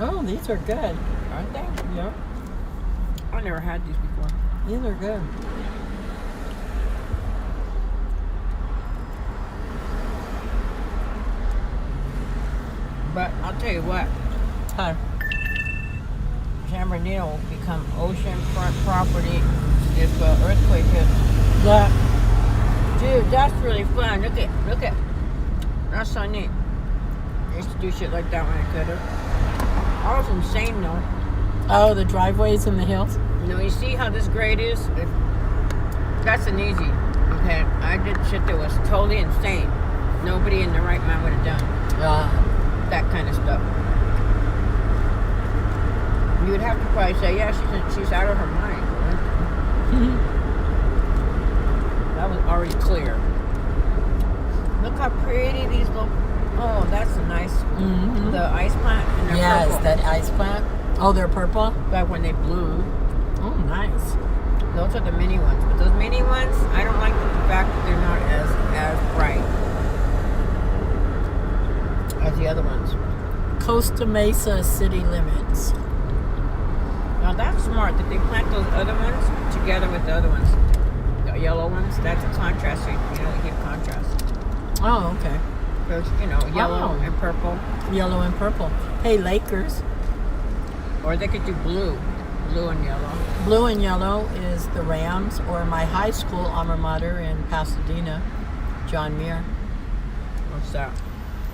Oh, these are good. Aren't they? Yep. I never had these before. These are good. But I'll tell you what, Huh. San Bernardino will become oceanfront property if an earthquake hits. Yeah. Dude, that's really fun. Look at. That's so neat. I used to do shit like that when I could have. I was insane though. Oh, the driveways in the hills? You know, you see how this grade is? That's an easy. Okay, I did shit that was totally insane. Nobody in their right mind would have done that kind of stuff. You would have to probably say, yeah, she's out of her mind. That was already clear. Look how pretty these look. Oh, that's a nice. Mm-hmm. The ice plant. And they're Yes, purple. that ice plant. Oh, they're purple? Like when they bloom. Oh, nice. Those are the mini ones. But those mini ones, I don't like the fact that they're not as bright as the other ones. Costa Mesa city limits. Now that's smart that they plant those other ones together with the other ones. The yellow ones, that's a contrast. So you get contrast. Oh, okay. There's, yellow and purple. Yellow and purple. Hey, Lakers. Or they could do blue. Blue and yellow. Blue and yellow is the Rams, or my high school alma mater in Pasadena, John Muir. What's that?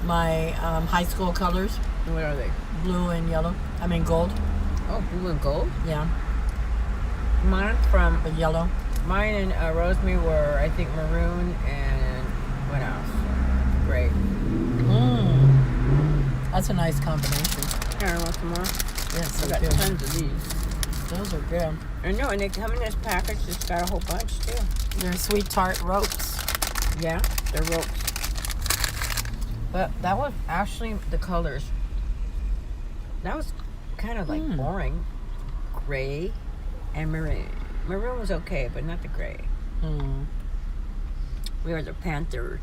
My high school colors, What are they? blue and yellow. I mean gold. Oh, blue and gold? Yeah, Mine from... but yellow. Mine and Rosemary were, I think, maroon and... What else? Gray. That's a nice combination. Here, want some more? Yes, I I got do. tons of these. Those are good. I know, and they come in this package. It's got a whole bunch, too. They're sweet tart ropes. Yeah, they're ropes. But that was actually the colors. That was kind of like boring. Gray and maroon. Maroon was okay, but not the gray. We are the Panthers.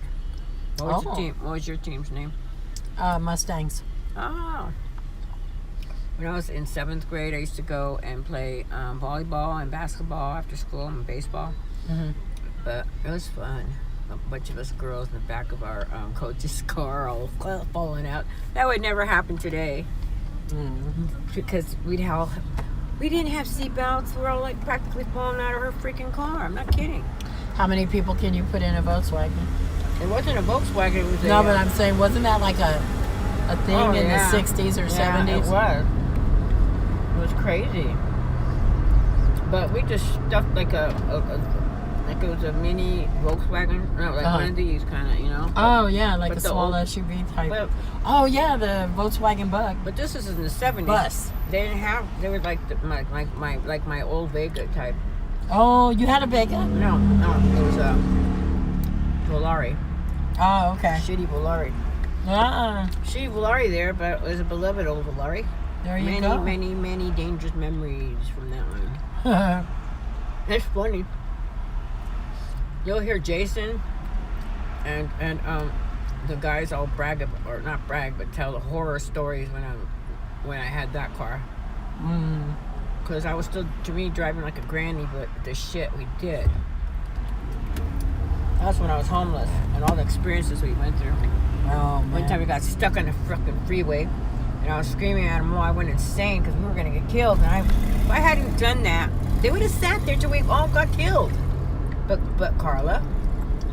What was your team? What was your team's name? Mustangs. Oh. When I was in 7th grade, I used to go and play volleyball and basketball after school and baseball. But it was fun. A bunch of us girls in the back of our coach's car all falling out. That would never happen today. Because we didn't have seatbelts. We're all like practically falling out of her freaking car. I'm not kidding. How many people can you put in a Volkswagen? It wasn't a Volkswagen. It was No, but I'm saying, wasn't that like a thing in the 60s or 70s? It was. It was crazy. But we just stuffed like like it was a mini Volkswagen. No, like one of these kind of, Oh, yeah, like a the small old- SUV type. But, Oh, yeah, the Volkswagen Bug. but this is in the 70s. Bus. They didn't have. They were like my old Vega type. Oh, you had a Vega? No, it was a Volare. Oh, okay. Shitty Volare. Shitty Volare there, but it was a beloved old Volare. There you go. Many dangerous memories from that one. It's funny. You'll hear Jason and the guys all brag or not brag, but tell the horror stories when I had that car. Because I was still, to me, driving like a granny, but the shit we did. That's when I was homeless and all the experiences we went through. Oh, man. One time we got stuck on the fucking freeway and I was screaming at them. I went insane because we were going to get killed. And if I hadn't done that, they would have sat there till we all got killed. But Carla,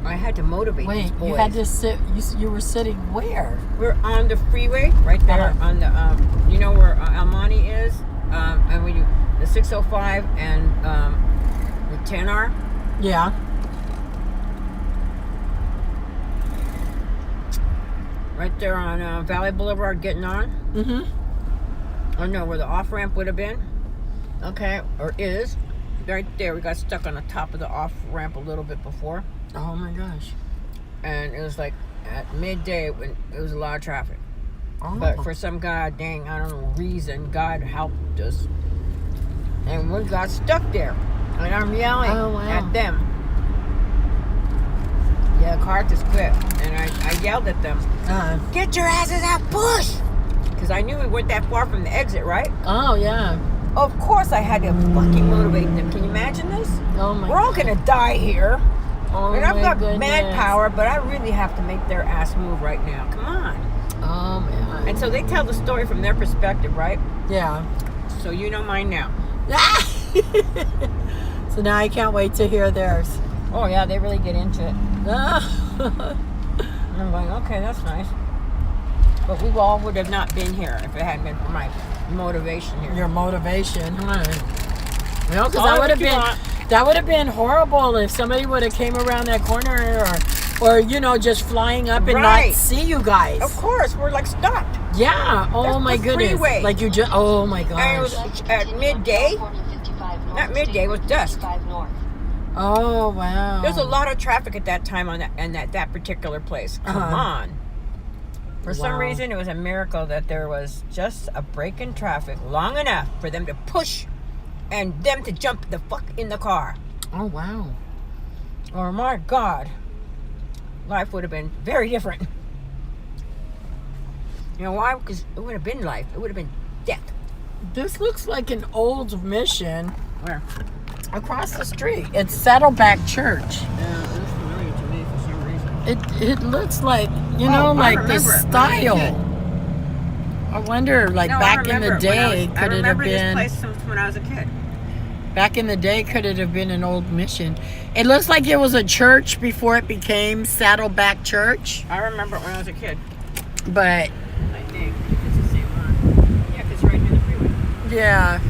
I had to motivate these boys. You had to sit, you were sitting where? We're on the freeway, right there on the, you know where Almani is? And when the 605 and the 10R? Yeah. Right there on Valley Boulevard getting on. Oh no, where the off-ramp would have been. Okay, or is. Right there, we got stuck on the top of the off-ramp a little bit before. Oh my gosh. And it was like at midday when it was a lot of traffic. Oh. But for some god dang, I don't know, reason, God helped us. And we got stuck there. And I'm yelling at them. Yeah, the car just quit. And I yelled at them. Get your asses out, push! Because because I knew we weren't that far from the exit, right? Oh, yeah. Of course, I had to fucking motivate them. Can you imagine this? Oh, my We're all gonna die here. Oh, And I've my got goodness. manpower, but I really have to make their ass move right now. Come on. Oh, man. And so they tell the story from their perspective, right? Yeah. So you know mine now. So now I can't wait to hear theirs. Oh yeah, they really get into it. And I'm going, okay, that's nice. But we all would have not been here if it hadn't been for my motivation here. Your motivation, huh? No, because Call it what you that would have been horrible if somebody would have came around that corner or you know, just flying up and Right. not see you guys. Of course, we're like stopped. Yeah. Oh That's my the goodness. freeway. Like you just. Oh my And it gosh. was at midday. Not midday, it was dusk. Oh wow. There's a lot of traffic at that time on that particular place. Come on. For some Wow. reason, it was a miracle that there was just a break in traffic long enough for them to push and them to jump the fuck in the car. Oh wow. Oh my God. Life would have been very different. You know why? Because it would have been life. It would have been death. This looks like an old mission Where? across the street. It's Saddleback Church. Yeah, that's familiar to me for some reason. It looks like, you Oh, know, I like the remember it. style. I wonder, like No, I back in the remember it when day, I could it have remember this been? place since when I was a kid. Back in the day, could it have been an old mission? It looks like it was a church before it became Saddleback Church, I remember it when I was a kid. but I think it's the same one. Yeah, 'cause it's right near the freeway. yeah,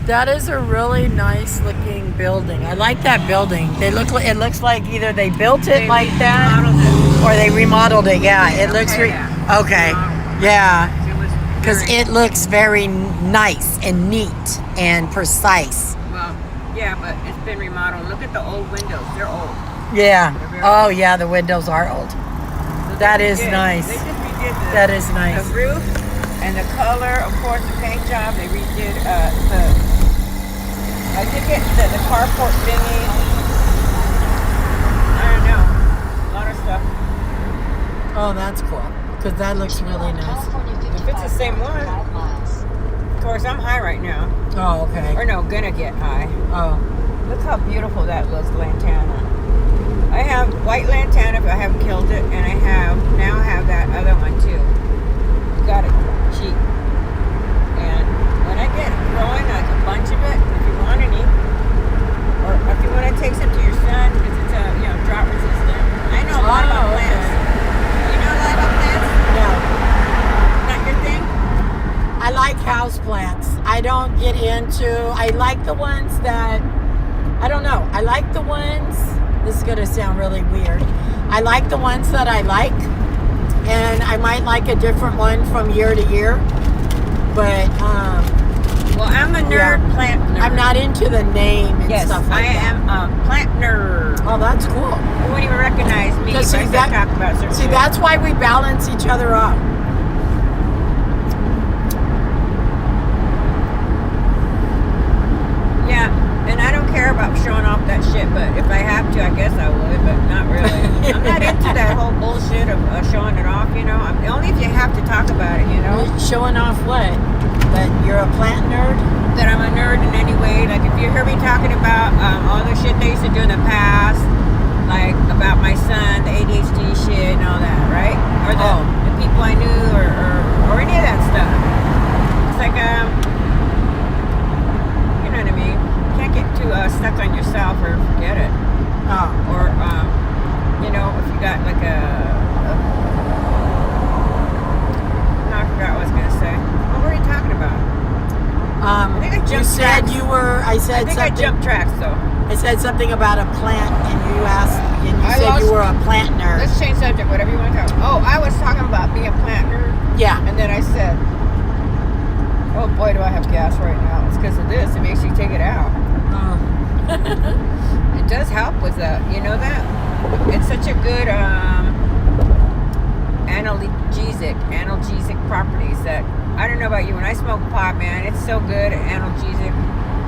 that is a really nice looking building. I like that building. It looks like either they built it like that remodeled it. or they remodeled it. Yeah, it looks okay, okay. Remodeled. Yeah. It was Because very- it looks very nice and neat and precise. Well, yeah, but it's been remodeled. Look at the old windows. They're old. Yeah. Oh, yeah, the windows are old. That is nice. They just redid That is nice. the roof and the color, of course, the paint job. They redid I did get the carport thingy. I don't know. A lot of stuff. Oh, that's cool. Because that looks really nice. If it's the same one. Of course, I'm high right now. Oh, okay. Or no, gonna get high. Oh. Look how beautiful that looks, lantana. I have white lantana, but I haven't killed it, and I now have that other one too. Got it cheap. And when I get growing like a bunch of it, if you want any, or if you want to take some to your son, because it's drought resistant. I know a lot about plants. You know a lot about plants? No. Not your thing? I like house plants. I don't get into... I like the ones that... I don't know. I like the ones... This is going to sound really weird. I like the ones that I like. And I might like a different one from year to year. But, Well, I'm a nerd, plant nerd. I'm not into the name and Yes, stuff like I that. am a plant nerd. Oh, that's cool. You wouldn't even recognize me if I See, start talking about certain see, shit. that's why we balance each other up. Yeah, and I don't care about showing off that shit, but if I have to, I guess I would, but not really. I'm not into that whole bullshit of showing it off, you know. Only if you have to talk about it, you know. Showing off what? That you're a plant nerd? That I'm a nerd in any way. Like if you hear me talking about all the shit they used to do in the past, like about my son, the ADHD shit and all that, right? Or the people I knew or any of that stuff. It's like, you know what I mean? Can't get too stuck on yourself or forget it. Oh. Or, you know, if you got like no, I forgot what I was going to say. What were you talking about? I think I You jumped said tracks. you were, I I said think I something. jumped tracks though. I said something about a plant and you asked, and you I said you lost- were a plant nerd. Let's change subject, whatever you want to talk about. Oh, I was talking about being a plant nerd, Yeah. and then I said, oh boy, do I have gas right now. It's because of this. It makes you take it out. Oh. It does help with that. You know that? It's such a good analgesic properties that, I don't know about you, when I smoke pot, man, it's so good at analgesic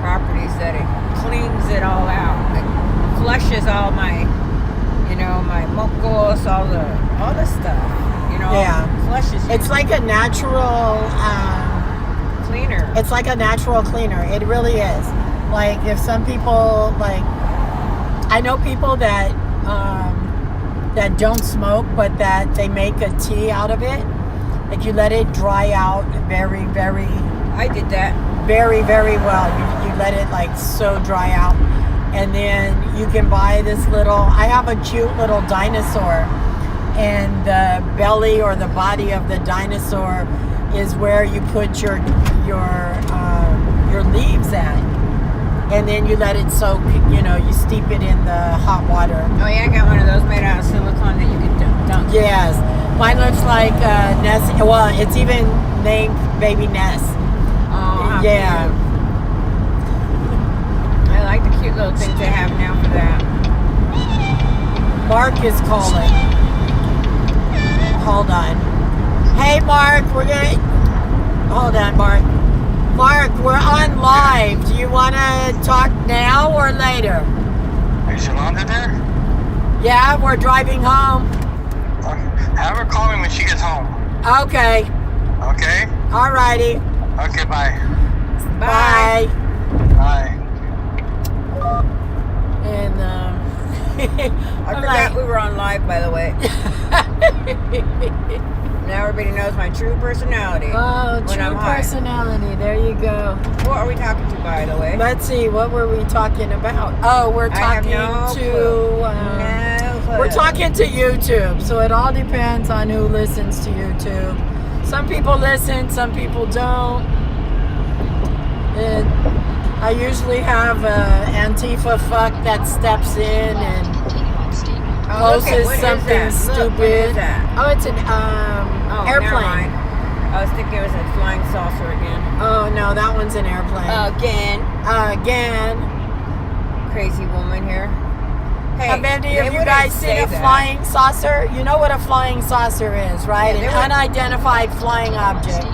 properties that it cleans it all out. It flushes all my, you know, my mocos, all the stuff, you You know, Yeah. flushes you. It's like a natural. Cleaner. It's like a natural cleaner. It really is. Like if some people like, I know people that that don't smoke, but that they make a tea out of it. Like you let it dry out very, very. I did that. Very, very well. You let it like so dry out, and then you can buy this little. I have a cute little dinosaur, and the belly or the body of the dinosaur is where you put your leaves at, and then you let it soak. You know, you steep it in the hot water. Oh yeah, I got one of those made out of silicone that you can dunk. Yes, mine looks like Ness. Well, it's even named Baby Ness. Oh, yeah. Cute. I like the cute little things they have now for that. Mark is calling. Hold on. Hey, Mark, we're gonna. Hold on, Mark. Mark, we're on live. Do you want to talk now or later? Is Yolanda there? Yeah, we're driving home. Have her call me when she gets home. Okay. Okay? Alrighty. Okay, bye. Bye. Bye. And I forgot we were on live, by the way. Now everybody knows my true personality. Oh, when true I'm high. personality. There you go. What are we talking to, by the way? Let's see. What were we talking about? Oh, we're talking no to. clue. We're talking to YouTube. So it all depends on who listens to YouTube. Some people listen, some people don't. And I usually have Antifa fuck that steps in and posts something stupid. What is that? Oh, it's an airplane. I was thinking it was a flying saucer again. Oh no, that one's an airplane. Again. Crazy woman here. Hey, have any they of you wouldn't guys say seen a that. flying saucer? You know what a flying saucer is, right? Yeah, they An would- unidentified flying object.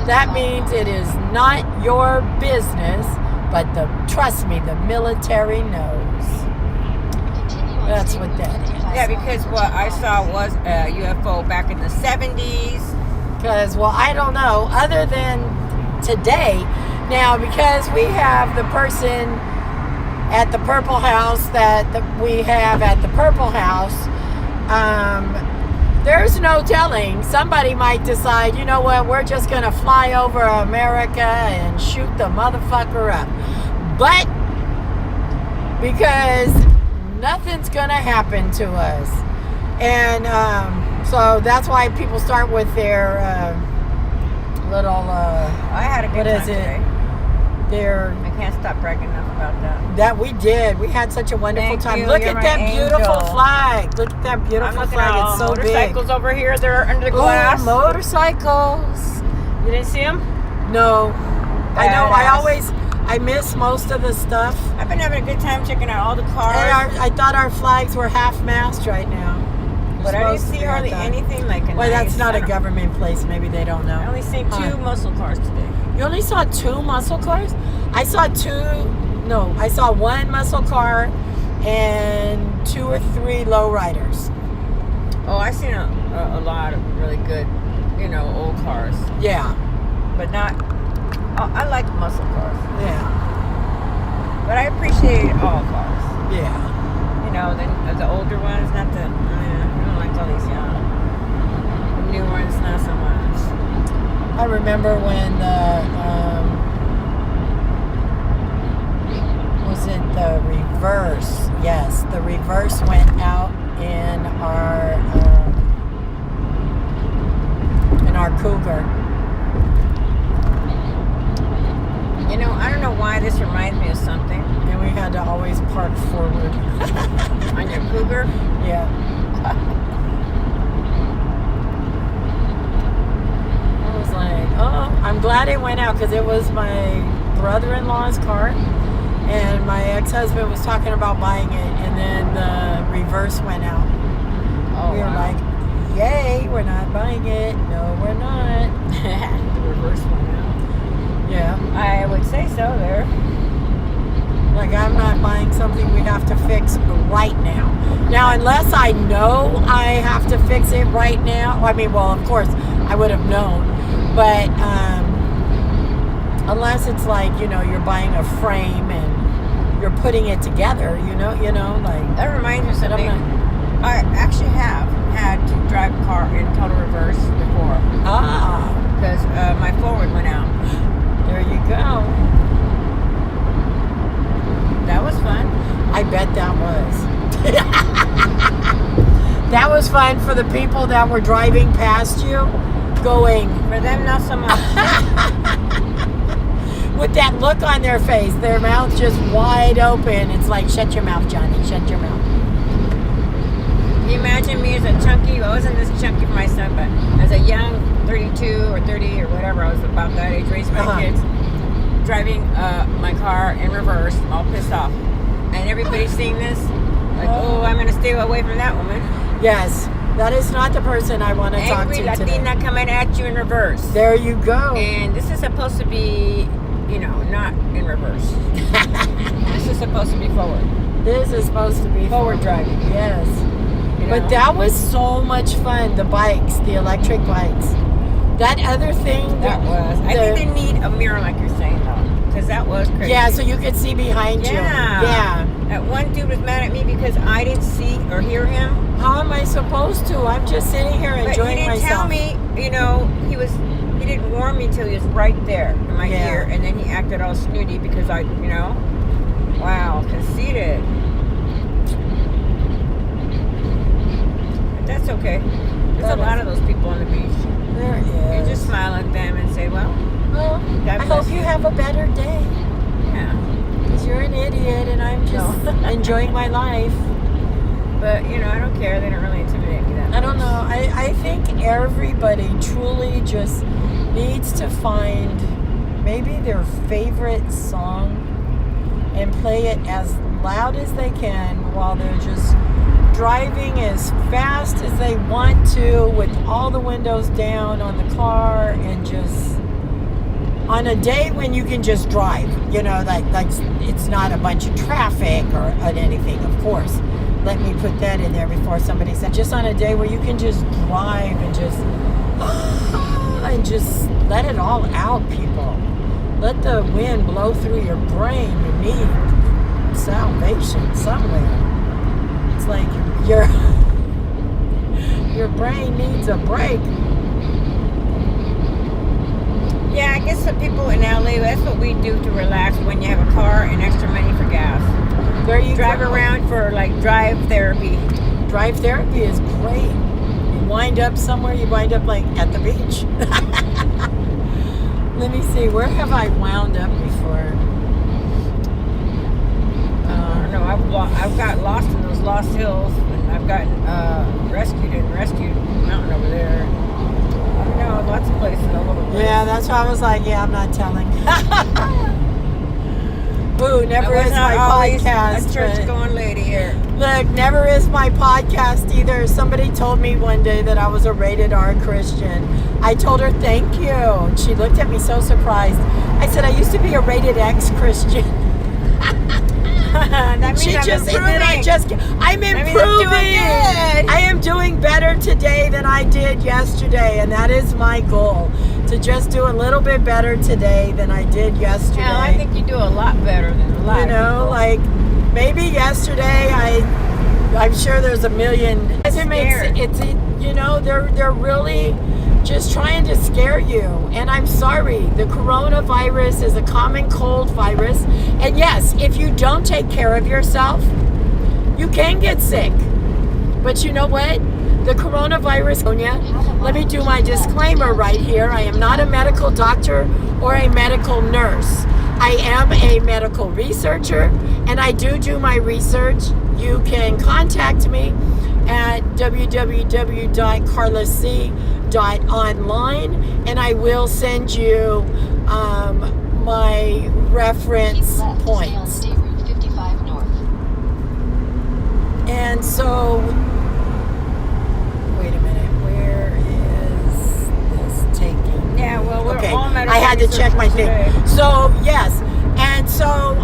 That means it is not your business, but trust me, the military knows. That's what that is. Yeah, because what I saw was a UFO back in the 70s. Because, well, I don't know, other than today, now because we have the person at the Purple House that we have at the Purple House, there's no telling. Somebody might decide, you know what, we're just going to fly over America and shoot the motherfucker up. But because nothing's going to happen to us. And so that's why people start with their little... I had a good time today. I can't stop bragging enough about that. That we did. We had such a wonderful Thank time. you. Look You're at that my beautiful angel. flag. Look at that I'm beautiful looking flag. at all It's so big. motorcycles over here. They're under the glass. Oh, motorcycles. You didn't see them? No. I know. Badass. I miss most of the stuff. I've been having a good time checking out all the cars. And I thought our flags were half-mast right now. But I didn't see hardly anything like a Well, that's not a center. government place. Maybe they don't know. I only seen two muscle cars today. You only saw 2 muscle cars? I saw one muscle car and 2 or 3 lowriders. Oh, I've seen a lot of really good, old cars. Yeah. But not... Oh, I like muscle cars. Yeah. But I appreciate all cars. Yeah. The older ones, not the... I don't like all these young. The new ones, not so much. I remember when was it the reverse? Yes, the reverse went out in our Cougar. I don't know why this reminds me of something. And we had to always park forward. On your Cougar? Yeah. I was like, oh, I'm glad it went out because it was my brother-in-law's car. And my ex-husband was talking about buying it. And then the reverse went out. Oh, We were wow. like, yay, we're not buying it. No, we're not. The reverse one now. Yeah. I would say so there. Like, I'm not buying some something we have to fix right now. Now, unless I know I have to fix it right now, I mean, well, of course, I would have known, but unless it's like, you know, you're buying a frame and you're putting it together, you know, like. That reminds me of something. I actually have had to drive a car in total reverse before. Because my forward went out. There you go. That was fun. I bet that was. That was fun for the people that were driving past you, going. For them, not so much. With that look on their face, their mouth just wide open. It's like, shut your mouth, Johnny, shut your mouth. Can you imagine me as a chunky? I wasn't this chunky for my son, but as a young 32 or 30 or whatever, I was about that age, raising my kids, driving my car in reverse, all pissed off. And everybody's seeing this, like, oh, I'm going to stay away from that woman. Yes, that is not the person I want to talk to Angry today. Latina coming at you in reverse. There you go. And this is supposed to be, you know, not in reverse. This is supposed to be forward. This is supposed to be Forward driving. Yes. You But know? that was so much fun. The bikes, the electric bikes. That other thing. That was. I think they need a mirror, like you're saying, though, because that was crazy. Yeah, so you could see behind you. Yeah. That one dude was mad at me because I didn't see or hear him. How am I supposed to? I'm just sitting here But enjoying he didn't myself. tell me, you know, he didn't warn me till he was right there in my Yeah. ear, and then he acted all snooty because I, you know, wow, conceited. But that's okay. There's a lot of those people on the beach. There is. You just smile at them and say, well, Well, God I bless hope you you. have a better day. yeah. Because you're an idiot and I'm just enjoying my life. But, you know, I don't care. They don't really intimidate me that much. I don't know. I think everybody truly just needs to find maybe their favorite song and play it as loud as they can while they're just driving as fast as they want to with all the windows down on the car, and just on a day when you can just drive, you know, like it's not a bunch of traffic or anything, of course. Let me put that in there before somebody said, just on a day where you can just drive and just let it all out, people. Let the wind blow through your brain. You need salvation somewhere. It's like your brain needs a break. Yeah, I guess the people in LA, that's what we do to relax when you have a car and extra money for gas. There you Drive go. around for like drive therapy. Drive therapy is great. You wind up somewhere, you wind up like at the beach. Let me see, where have I wound up before? I don't know, I've got lost in those lost hills, and I've gotten rescued in Rescue Mountain over there. I don't know, lots of places all over the place. Yeah, that's why I was like, yeah, I'm not telling. Boo, never is my podcast. A church-going lady here. Look, never is my podcast either. Somebody told me one day that I was a rated R Christian. I told her thank you. And she looked at me so surprised. I said, I used to be a rated X Christian. That means She I'm just, and then improving. I'm means I'm improving. doing good. I am doing better today than I did yesterday. And that is my goal, to just do a little bit better today than I did yesterday. Hell, I think you do a lot better than a lot You know, of people. like maybe yesterday I'm sure there's a million. You know, they're really just trying to scare you. And I'm sorry, the coronavirus is a common cold virus. And yes, if you don't take care of yourself, you can get sick. But you know what? The coronavirus, let me do my disclaimer right here. I am not a medical doctor or a medical nurse. I am a medical researcher, and I do my research. You can contact me at www.carlac.online, and I will send you my reference points. State Route 55 North. And so, wait a minute, where is this taking? Yeah, well, we're Okay, all medical I had to check my thing. researchers today. So, yes, and so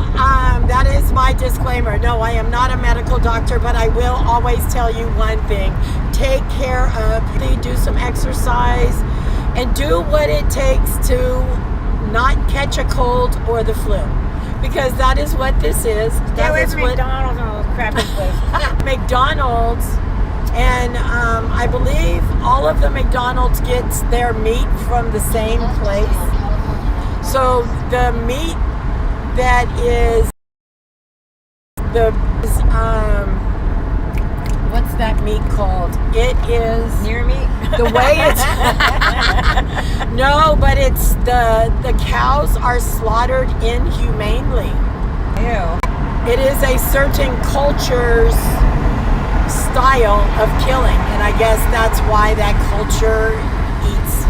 that is my disclaimer. No, I am not a medical doctor, but I will always tell you one thing. Take care of, do some exercise, and do what it takes to not catch a cold or the flu. Because that is what this is. Stay away from McDonald's and all those crappy places. McDonald's, and I believe all of the McDonald's gets their meat from the same place. So the meat that is what's that meat called? It is Near meat? the way it's no, but it's the cows are slaughtered inhumanely. Ew. It is a certain culture's style of killing, and I guess that's why that culture eats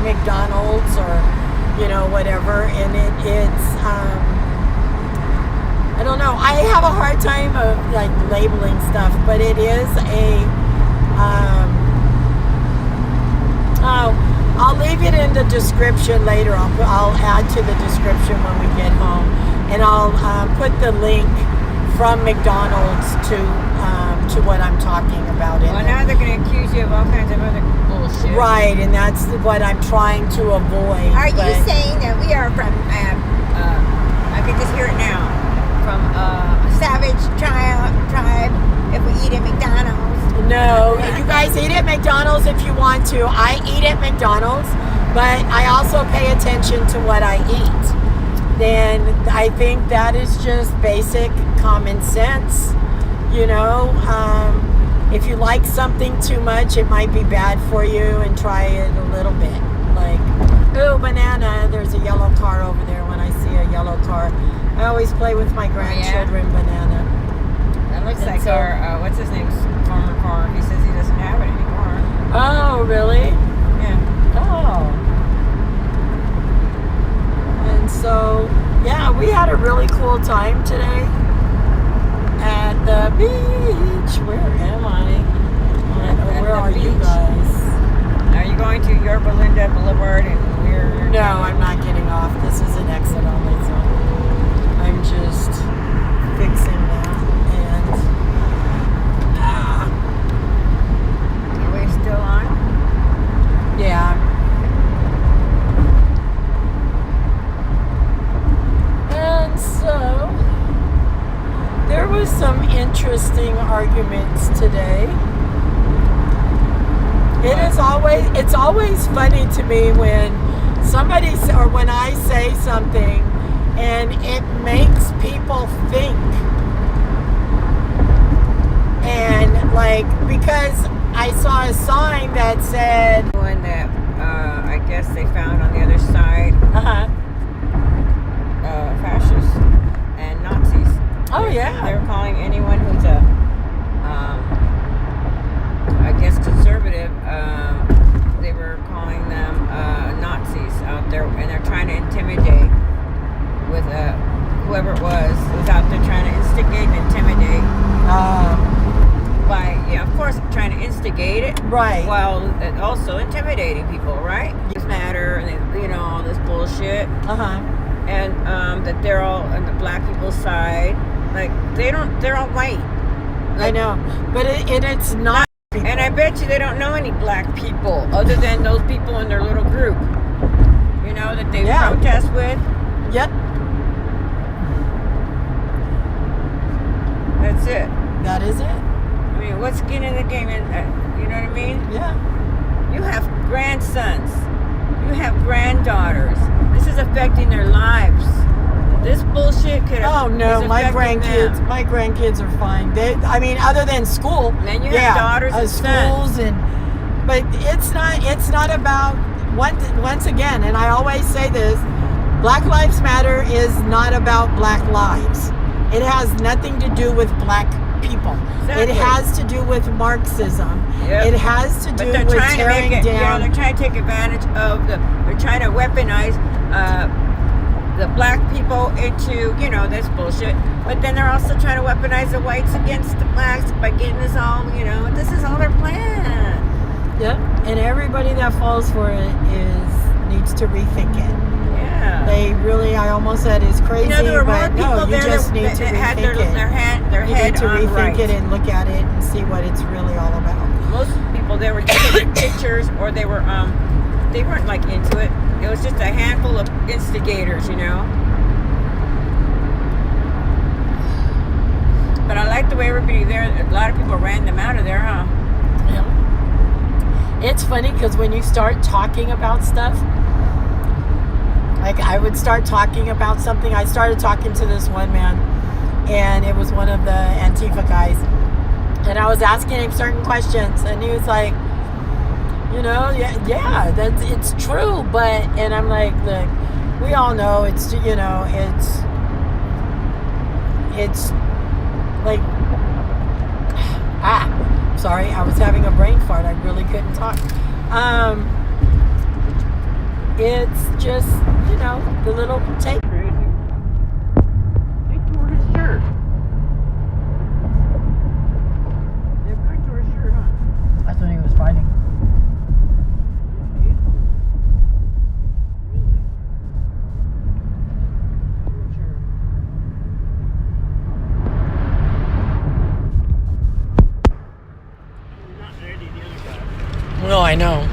McDonald's or whatever. And it's I don't know. I have a hard time of like labeling stuff, but it is a I'll leave it in the description later. I'll add to the description when we get home, and I'll put the link from McDonald's to what I'm talking about. Well, now they're going to accuse you of all kinds of other bullshit. Right, and that's what I'm trying to avoid. Are you saying that we are from, I can just hear it now, from a savage tribe if we eat at McDonald's? No, you guys eat at McDonald's if you want to. I eat at McDonald's, but I also pay attention to what I eat. Then I think that is just basic common sense. If you like something too much, it might be bad for you, and try it a little bit. Like, ooh, banana, there's a yellow car over there. When I see a yellow car, I always play with my grandchildren, banana. That looks like our, what's his name's former car. He says he doesn't have it anymore. Oh, really? Yeah. Oh. And so, yeah, we had a really cool time today at the beach. Where am I? Where are you guys? Are you going to Yorba Linda Boulevard and we're... No, I'm not getting off. This is an exit only zone. I'm just fixing that. And Are we still on? yeah. And so there was some interesting arguments today. It's always funny to me when when I say something and it makes people think. And because I saw a sign that said One that I guess they found on the other side, fascists and Nazis. Oh, yeah. They're calling anyone who's I guess conservative, they were calling them Nazis out there, and they're trying to intimidate with whoever it was out there trying to instigate and intimidate. By, of course, trying to instigate it, right, while also intimidating people, right? Lives matter, and all this bullshit. And that they're all on the black people's side. Like they're all white. I know, but it's not. And I bet you they don't know any black people other than those people in their little group. That they protest with. Yep. That's it. That is it. I mean, what's skin in the game? You know what I mean? Yeah. You have grandsons. You have granddaughters. This is affecting their lives. This bullshit could. Oh no, my grandkids are fine. Other than school. Then you have daughters and schools sons. but it's not about once again. And I always say this: Black Lives Matter is not about black lives. It has nothing to do with black people. Exactly. It has to do with Marxism. Yep. It has to do with tearing down. They're trying to take advantage of they're trying to weaponize the black people into, this bullshit. But then they're also trying to weaponize the whites against the blacks by getting this all, this is all their plan. Yep. And everybody that falls for it needs to rethink it. Yeah. I almost said is crazy, there were more but people no, you there just that, need to that had rethink their it. You head need to on rethink right. it and look at it and see what it's really all about. Most people there were taking pictures, or they weren't like into it. It was just a handful of instigators, you know. But I like the way everybody there. A lot of people ran them out of there, huh? Yeah. It's funny because when you start talking about stuff, like I would start talking about something. I started talking to this one man, and it was one of the Antifa guys, and I was asking him certain questions, and he was like, you know, yeah, it's true, but, and I'm like, look, we all know it's, you know, it's like, sorry, I was having a brain fart. I really couldn't talk. It's just, you know, the little take. Crazy. They tore his shirt. They tore his shirt on. That's when he was fighting. No, I know.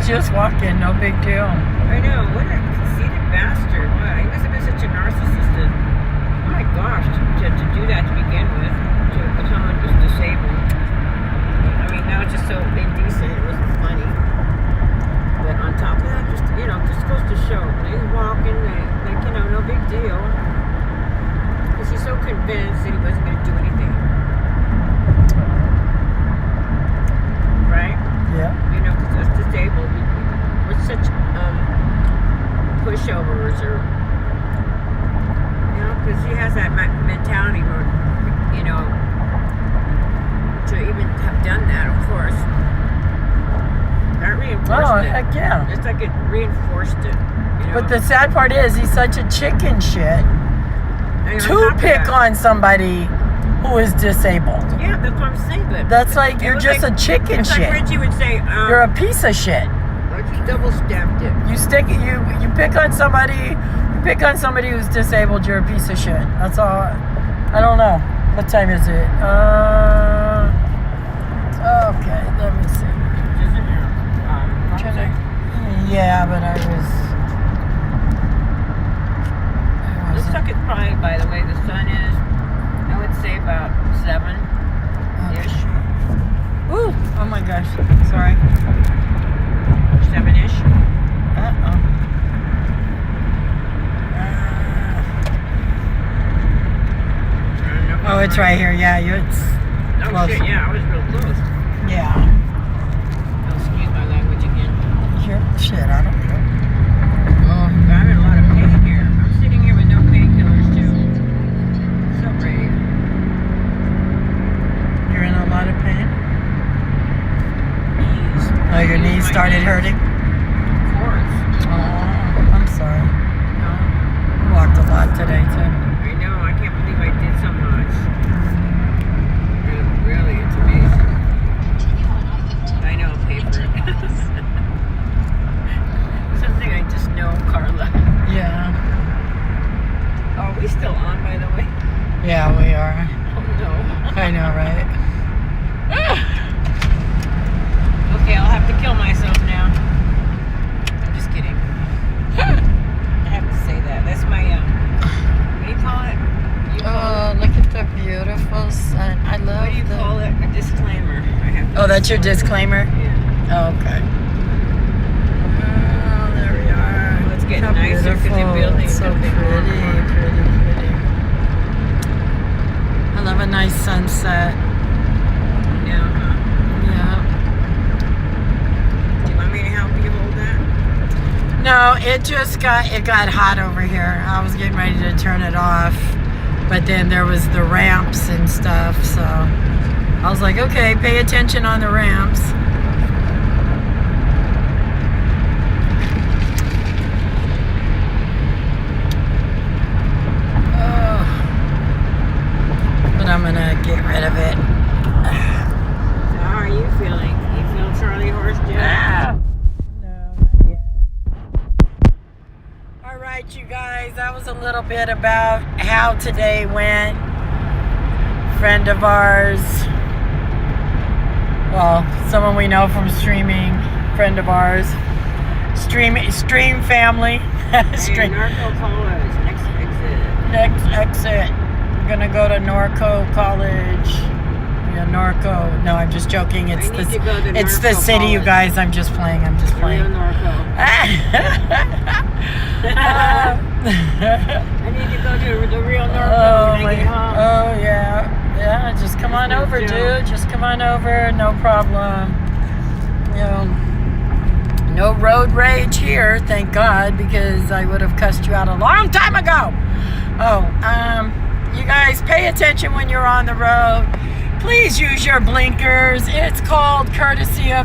Just walking, no big deal. I know, what a conceited bastard. Wow, he must have been such a narcissist. Oh my gosh, to do that to begin with, to someone who's disabled. I mean, now it's just so indecent, it wasn't funny. But on top of that, just, you know, just goes to show. He's walking, like, you know, no big deal. Because he's so convinced that he wasn't going to do anything. Right? Yeah. You know, because us disabled, we're such pushovers, or, you know, because he has that mentality where, you know, to even have done that, of course, that reinforced Oh, it. heck yeah. It's like it reinforced it, you know. But the sad part is, he's such a chicken shit And on to top of pick that- on somebody who is disabled. Yeah, that's what I'm saying. But That's like, it you're was just like, a chicken it's shit. like Richie would say, You're a piece of shit. like he double stamped it. You pick on somebody who's disabled, you're a piece of shit. That's all. I don't know. What time is it? Okay, let me see. Yeah, but I Looks like it's probably, by the way the sun is, I would say about 7-ish. Ooh, oh my gosh. Sorry. 7-ish. Oh, it's right here. Yeah, it's Oh close. shit, yeah, I was real close. Yeah. Oh, excuse my language again. Here, shit, I don't know. Oh, I'm in a lot of pain here. I'm sitting here with no painkillers too. So brave. You're in a lot of pain? Knees. Oh, your knees My started knees. hurting? Of course. Oh, I'm sorry. No. I walked a lot today, too. I know, I can't believe I did so much. Really, it's amazing. I know, I'll pay for it. Something I just know, Carla. Yeah. Are we still on, by the way? Yeah, we are. Oh no. I know, right? Okay, I'll have to kill myself now. I'm just kidding. I have to say that. That's my, what do you call it? Oh, look at the beautiful sun. I love What do you call it? A disclaimer. I have to Oh, that's your disclaimer? Yeah. Oh, okay. Oh, there we are. Well, it's getting How nicer because beautiful. they're building. It's so building pretty, more. pretty. I love a nice sunset. Yeah. Yeah. Do you want me to help you hold that? No, it got hot over here. I was getting ready to turn it off, but then there was the ramps and stuff, so I was like, okay, pay attention on the ramps. Oh, but I'm gonna get rid of it. So how are you feeling? You feel Charlie horse yet? No, not yet. All right, you guys, that was a little bit about how today went. Friend of ours, well, someone we know from streaming, friend of ours, stream family. Hey, Narco College, next exit. Next exit. I'm gonna go to Norco College. Yeah, Norco. No, I'm just joking. It's I need to go to it's the Norco city, you College. guys. I'm just playing. I'm just Real playing. Narco. I need to go to the real Narco when I get home. Oh yeah. Yeah, just come on over, dude. Just come on over. No problem. You know, no road rage here, thank God, because I would have cussed you out a long time ago. Oh, you guys pay attention when you're on the road. Please use your blinkers. It's called courtesy of